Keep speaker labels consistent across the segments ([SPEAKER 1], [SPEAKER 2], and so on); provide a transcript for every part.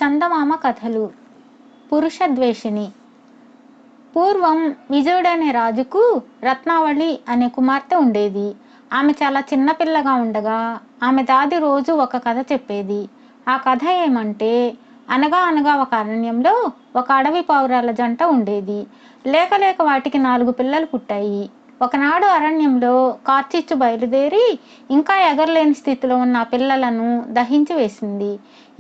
[SPEAKER 1] చందమామ కథలు. పురుషద్వేషిణి. పూర్వం విజయుడనే రాజుకు రత్నావళి అనే కుమార్తె ఉండేది. ఆమె చాలా చిన్నపిల్లగా ఉండగా ఆమె దాది రోజు ఒక కథ చెప్పేది. ఆ కథ ఏమంటే, అనగా అనగా ఒక అరణ్యంలో ఒక అడవి పావురాల జంట ఉండేది. లేక లేక వాటికి 4 పిల్లలు పుట్టాయి. ఒకనాడు అరణ్యంలో కార్చిచ్చు బయలుదేరి ఇంకా ఎగరలేని స్థితిలో ఉన్న ఆ పిల్లలను దహించి వేసింది.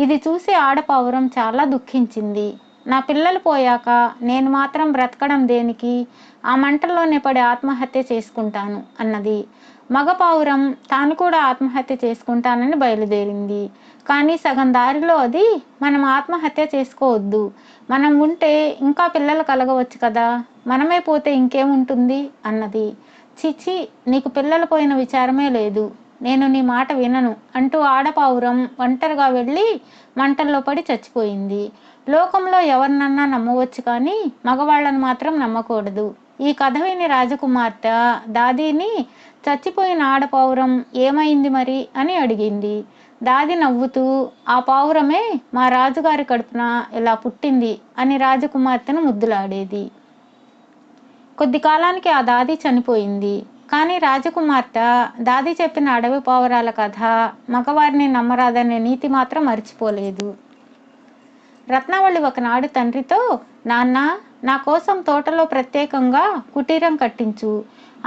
[SPEAKER 1] ఇది చూసి ఆడపావురం చాలా దుఃఖించింది. నా పిల్లలు పోయాక నేను మాత్రం బ్రతకడం దేనికి? ఆ మంటల్లోనే పడి ఆత్మహత్య చేసుకుంటాను అన్నది. మగ పావురం తాను కూడా ఆత్మహత్య చేసుకుంటానని బయలుదేరింది. కానీ సగం దారిలో అది, మనం ఆత్మహత్య చేసుకోవద్దు, మనం ఉంటే ఇంకా పిల్లలు కలగవచ్చు కదా, మనమే పోతే ఇంకేముంటుంది అన్నది. చిచి, నీకు పిల్లలు పోయిన విచారమే లేదు, నేను నీ మాట వినను అంటూ ఆడపావురం ఒంటరిగా వెళ్ళి మంటల్లో పడి చచ్చిపోయింది. లోకంలో ఎవరినన్నా నమ్మవచ్చు, కానీ మగవాళ్ళను మాత్రం నమ్మకూడదు. ఈ కథ విని రాజకుమార్తె దాదీని, చచ్చిపోయిన ఆడపావురం ఏమైంది మరి అని అడిగింది. దాది నవ్వుతూ, ఆ పావురమే మా రాజుగారి కడుపున ఇలా పుట్టింది అని రాజకుమార్తెను ముద్దులాడేది. కొద్ది కాలానికి ఆ దాది చనిపోయింది. కానీ రాజకుమార్తె దాది చెప్పిన అడవి పావురాల కథ, మగవారిని నమ్మరాదనే నీతి మాత్రం మర్చిపోలేదు. రత్నావళి ఒకనాడు తండ్రితో, నాన్న, నా కోసం తోటలో ప్రత్యేకంగా కుటీరం కట్టించు,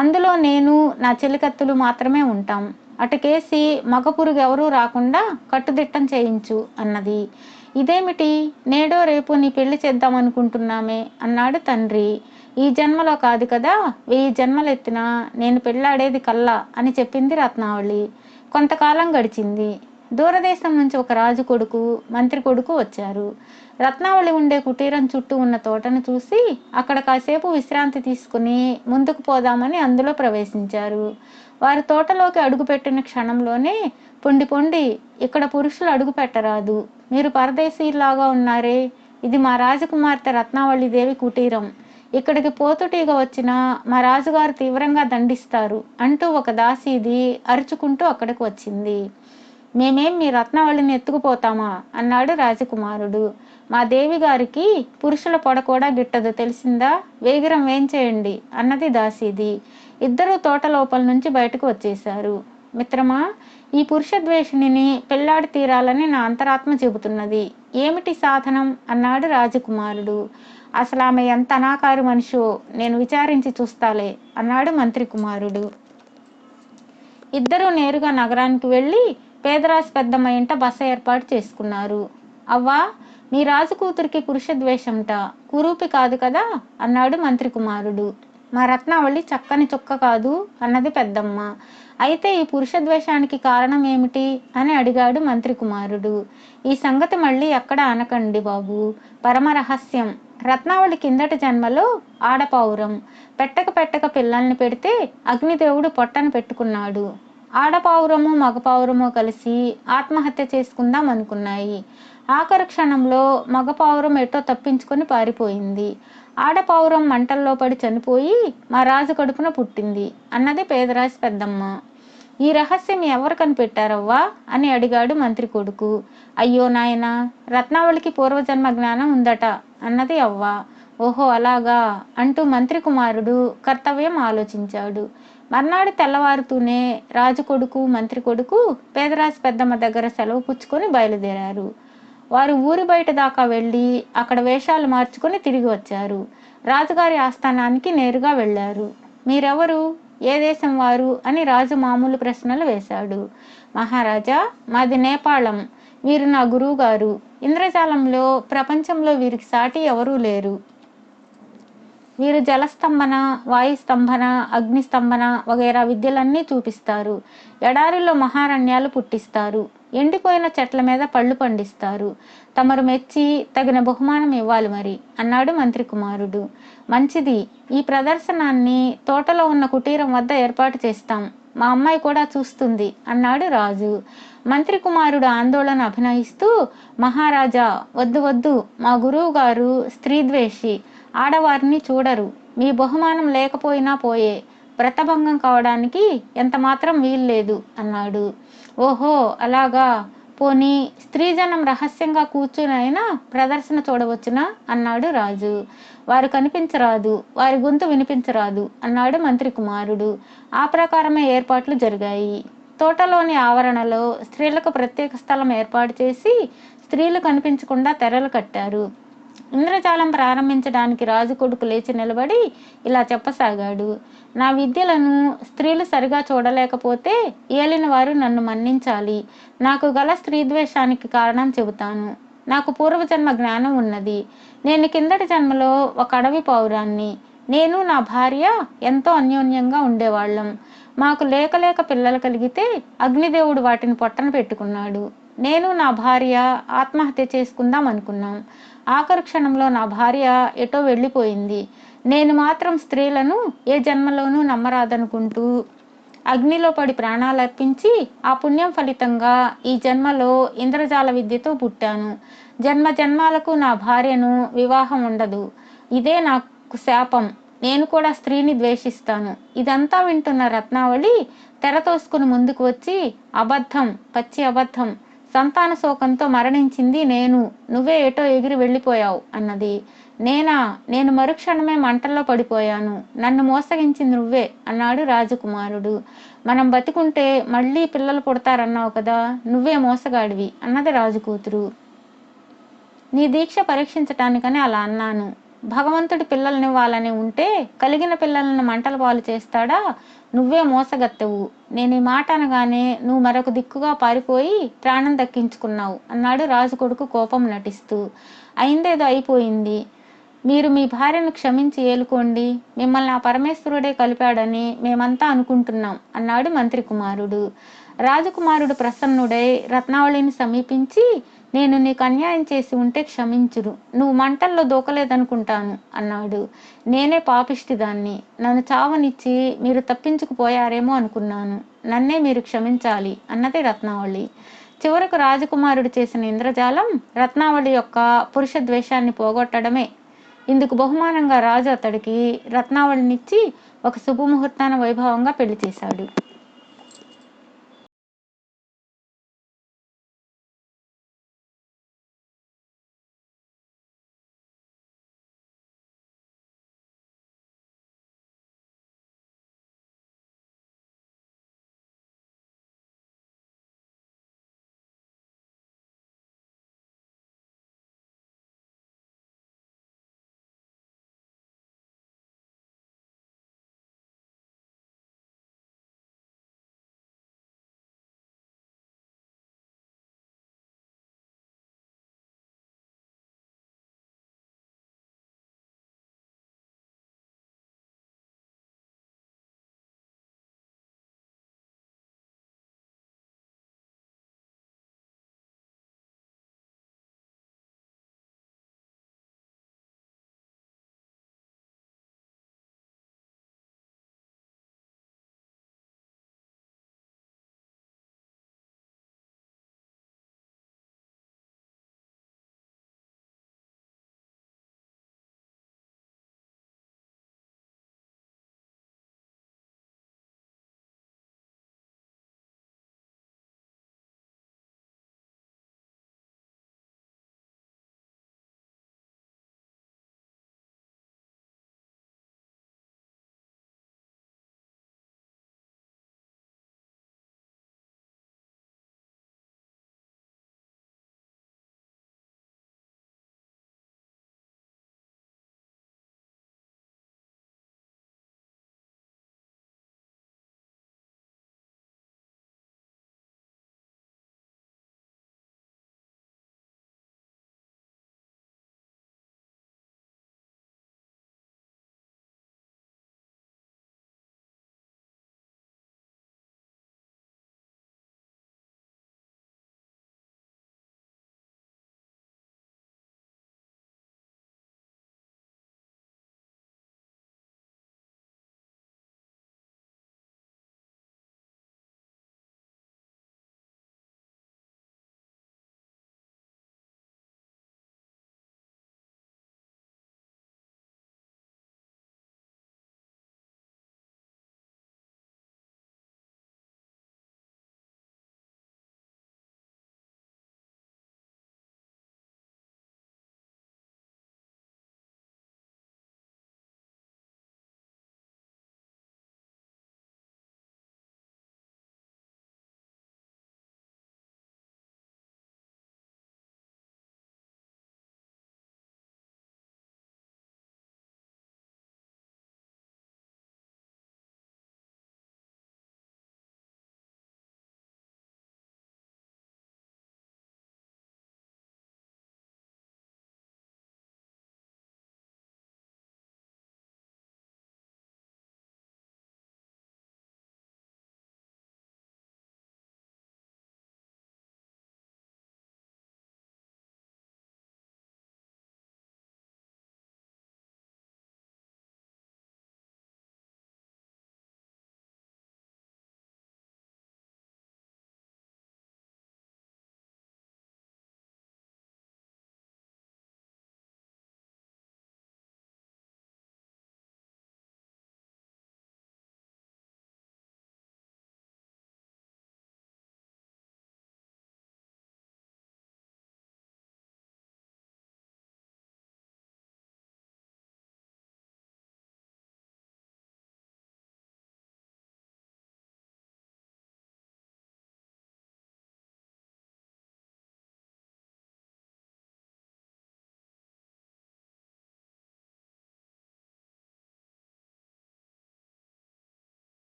[SPEAKER 1] అందులో నేను నా చెలికత్తులు మాత్రమే ఉంటాం, అటుకేసి మగ పురుగు ఎవరూ రాకుండా కట్టుదిట్టం చేయించు అన్నది. ఇదేమిటి, నేడో రేపు నీ పెళ్లి చేద్దామనుకుంటున్నామే అన్నాడు తండ్రి. ఈ జన్మలో కాదు కదా, 1000 జన్మలెత్తినా నేను పెళ్ళాడేది కల్లా అని చెప్పింది రత్నావళి. కొంతకాలం గడిచింది. దూరదేశం నుంచి ఒక రాజు కొడుకు, మంత్రి కొడుకు వచ్చారు. రత్నావళి ఉండే కుటీరం చుట్టూ ఉన్న తోటను చూసి అక్కడ కాసేపు విశ్రాంతి తీసుకుని ముందుకు పోదామని అందులో ప్రవేశించారు. వారి తోటలోకి అడుగుపెట్టిన క్షణంలోనే, పొండి పొండి, ఇక్కడ పురుషులు అడుగు పెట్టరాదు, మీరు పరదేశీలాగా ఉన్నారే, ఇది మా రాజకుమార్తె రత్నావళిదేవి కుటీరం, ఇక్కడికి పోతుటీగా వచ్చిన మా రాజుగారు తీవ్రంగా దండిస్తారు అంటూ ఒక దాసీది అరుచుకుంటూ అక్కడికి వచ్చింది. మేమేం మీ రత్నావళిని ఎత్తుకుపోతామా అన్నాడు రాజకుమారుడు. మా దేవి గారికి పురుషుల పొడ కూడా గిట్టదు, తెలిసిందా, వేగిరం వేంచేయండి అన్నది దాసీది. ఇద్దరూ తోట లోపల నుంచి బయటకు వచ్చేశారు. మిత్రమా, ఈ పురుషద్వేషిణిని పెళ్లాడి తీరాలని నా అంతరాత్మ చెబుతున్నది, ఏమిటి సాధనం అన్నాడు రాజకుమారుడు. అసలు ఆమె ఎంత అనాకారి మనిషో నేను విచారించి చూస్తాలే అన్నాడు మంత్రి కుమారుడు. ఇద్దరూ నేరుగా నగరానికి వెళ్ళి పేదరాశి పెద్దమ్మ ఇంట బస ఏర్పాటు చేసుకున్నారు. అవ్వా, మీ రాజు కూతురికి పురుషద్వేషంట, కురూపి కాదు కదా అన్నాడు మంత్రి కుమారుడు. మా రత్నావళి చక్కని చుక్క కాదు అన్నది పెద్దమ్మ. అయితే ఈ పురుషద్వేషానికి కారణం ఏమిటి అని అడిగాడు మంత్రి కుమారుడు. ఈ సంగతి మళ్ళీ ఎక్కడ అనకండి బాబు, పరమ రహస్యం. రత్నావళి కిందటి జన్మలో ఆడపావురం, పెట్టక పిల్లల్ని పెడితే అగ్నిదేవుడు పొట్టను పెట్టుకున్నాడు. ఆడపావురము మగపావురము కలిసి ఆత్మహత్య చేసుకుందాం అనుకున్నాయి. ఆఖరి క్షణంలో మగపావురం ఎటో తప్పించుకొని పారిపోయింది. ఆడపావురం మంటల్లో పడి చనిపోయి మా రాజు కడుపున పుట్టింది అన్నది పేదరాశి పెద్దమ్మ. ఈ రహస్యం ఎవరు కనిపెట్టారవ్వా అని అడిగాడు మంత్రి కొడుకు. అయ్యో నాయనా, రత్నావళికి పూర్వజన్మ జ్ఞానం ఉందట అన్నది అవ్వ. ఓహో అలాగా అంటూ మంత్రి కుమారుడు కర్తవ్యం ఆలోచించాడు. మర్నాడు తెల్లవారుతూనే రాజు కొడుకు, మంత్రి కొడుకు పేదరాశి పెద్దమ్మ దగ్గర సెలవు పుచ్చుకొని బయలుదేరారు. వారు ఊరి బయట దాకా వెళ్ళి అక్కడ వేషాలు మార్చుకొని తిరిగి వచ్చారు. రాజుగారి ఆస్థానానికి నేరుగా వెళ్ళారు. మీరెవరు, ఏ దేశం వారు అని రాజు మామూలు ప్రశ్నలు వేశాడు. మహారాజా, మాది నేపాళం, వీరు నా గురువు గారు, ఇంద్రజాలంలో ప్రపంచంలో వీరికి సాటి ఎవరూ లేరు. వీరు జలస్తంభన, వాయుస్తంభన, అగ్నిస్తంభన వగైరా విద్యలన్నీ చూపిస్తారు. ఎడారిలో మహారణ్యాలు పుట్టిస్తారు. ఎండిపోయిన చెట్ల మీద పళ్ళు పండిస్తారు. తమరు మెచ్చి తగిన బహుమానం ఇవ్వాలి మరి అన్నాడు మంత్రి కుమారుడు. మంచిది, ఈ ప్రదర్శనాన్ని తోటలో ఉన్న కుటీరం వద్ద ఏర్పాటు చేస్తాం, మా అమ్మాయి కూడా చూస్తుంది అన్నాడు రాజు. మంత్రి కుమారుడు ఆందోళన అభినయిస్తూ, మహారాజా, వద్దు వద్దు, మా గురువు గారు స్త్రీద్వేషి, ఆడవారిని చూడరు, మీ బహుమానం లేకపోయినా పోయే, వ్రతభంగం కావడానికి ఎంత మాత్రం వీల్లేదు అన్నాడు. ఓహో అలాగా, పోనీ స్త్రీజనం రహస్యంగా కూర్చునైనా ప్రదర్శన చూడవచ్చునా అన్నాడు రాజు. వారు కనిపించరాదు, వారి గొంతు వినిపించరాదు అన్నాడు మంత్రి కుమారుడు. ఆ ప్రకారమే ఏర్పాట్లు జరిగాయి. తోటలోని ఆవరణలో స్త్రీలకు ప్రత్యేక స్థలం ఏర్పాటు చేసి స్త్రీలు కనిపించకుండా తెరలు కట్టారు. ఇంద్రజాలం ప్రారంభించడానికి రాజు కొడుకు లేచి నిలబడి ఇలా చెప్పసాగాడు. నా విద్యలను స్త్రీలు సరిగా చూడలేకపోతే ఏలిన వారు నన్ను మన్నించాలి. నాకు గల స్త్రీద్వేషానికి కారణం చెబుతాను. నాకు పూర్వజన్మ జ్ఞానం ఉన్నది. నేను కిందటి జన్మలో ఒక అడవి పౌరాన్ని. నేను నా భార్య ఎంతో అన్యోన్యంగా ఉండేవాళ్ళం. మాకు లేక పిల్లలు కలిగితే అగ్నిదేవుడు వాటిని పొట్టన పెట్టుకున్నాడు. నేను నా భార్య ఆత్మహత్య చేసుకుందాం అనుకున్నాం. ఆఖరి క్షణంలో నా భార్య ఎటో వెళ్ళిపోయింది. నేను మాత్రం స్త్రీలను ఏ జన్మలోనూ నమ్మరాదనుకుంటూ అగ్నిలో పడి ప్రాణాలర్పించి ఆ పుణ్యం ఫలితంగా ఈ జన్మలో ఇంద్రజాల విద్యతో పుట్టాను. జన్మాలకు నా భార్యను వివాహం ఉండదు. ఇదే నాకు శాపం. నేను కూడా స్త్రీని ద్వేషిస్తాను. ఇదంతా వింటున్న రత్నావళి తెర తోసుకుని ముందుకు వచ్చి, అబద్ధం, పచ్చి అబద్ధం. సంతాన శోకంతో మరణించింది నేను. నువ్వే ఎటో ఎగిరి వెళ్ళిపోయావు అన్నది. నేను మరుక్షణమే మంటల్లో పడిపోయాను. నన్ను మోసగించింది నువ్వే అన్నాడు రాజకుమారుడు. మనం బతికుంటే మళ్ళీ పిల్లలు పుడతారన్నావు కదా, నువ్వే మోసగాడివి అన్నది రాజుకూతురు. నీ దీక్ష పరీక్షించటానికని అలా అన్నాను. భగవంతుడి పిల్లల్నివ్వాలని ఉంటే కలిగిన పిల్లలను మంటల పాలు చేస్తాడా? నువ్వే మోసగత్తెవు. నేను ఈ మాట అనగానే నువ్వు మరొక దిక్కుగా పారిపోయి ప్రాణం దక్కించుకున్నావు అన్నాడు రాజు కొడుకు కోపం నటిస్తూ. అయిందేదో అయిపోయింది. మీరు మీ భార్యను క్షమించి ఏలుకోండి. మిమ్మల్ని ఆ పరమేశ్వరుడే కలిపాడని మేమంతా అనుకుంటున్నాం అన్నాడు మంత్రి కుమారుడు. రాజకుమారుడు ప్రసన్నుడై రత్నావళిని సమీపించి, నేను నీకు అన్యాయం చేసి ఉంటే క్షమించురు. నువ్వు మంటల్లో దూకలేదనుకుంటాను అన్నాడు. నేనే పాపిష్టిదాన్ని. నన్ను చావనిచ్చి మీరు తప్పించుకుపోయారేమో అనుకున్నాను. నన్నే మీరు క్షమించాలి అన్నది రత్నావళి. చివరకు రాజకుమారుడు చేసిన ఇంద్రజాలం రత్నావళి యొక్క పురుష ద్వేషాన్ని పోగొట్టడమే. ఇందుకు బహుమానంగా రాజు అతడికి రత్నావళినిచ్చి ఒక శుభముహూర్తాన వైభవంగా పెళ్లి చేశాడు.